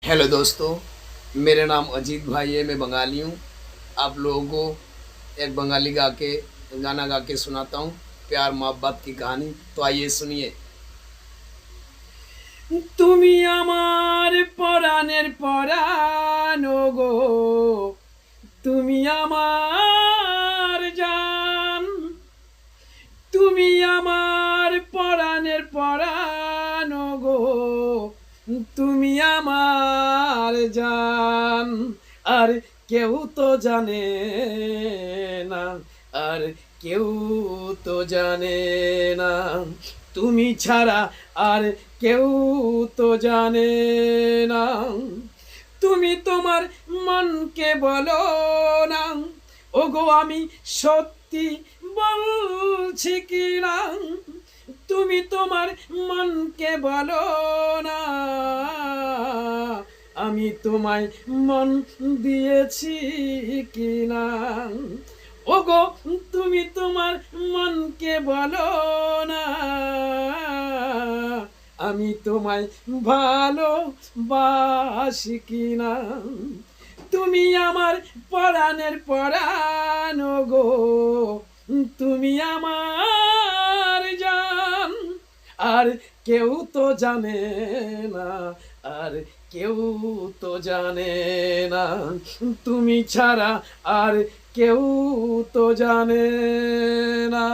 Hello दोस्तों, मेरा नाम अजीत भाई है। मैं बंगाली हूँ। आप लोगों को एक बंगाली गाना गा के सुनाता हूँ, प्यार मोहब्बत की कहानी। तो आइए सुनिए। তুমি আমার পরাণের পরাণ গো, তুমি আমার জান, তুমি আমার পরাণের পরাণ গো, তুমি আমার জান। আর কেউ তো জানে না, আর কেউ তো জানে না, তুমি ছাড়া আর কেউ তো জানে না। তুমি তোমার মনকে বলো না, ওগো আমি সত্যি বলছি কি না। তুমি তোমার মনকে বলো না, আমি তোমায় মন দিয়েছি কি না। ওগো তুমি তোমার মনকে বলো না, আমি তোমায় ভালোবাসি কিনা। তুমি আমার পরাণের পরাণ গো, তুমি আমার জান। আর কেউ তো জানে না, আর কেউ তো জানে না, তুমি ছাড়া আর কেউ তো জানে না।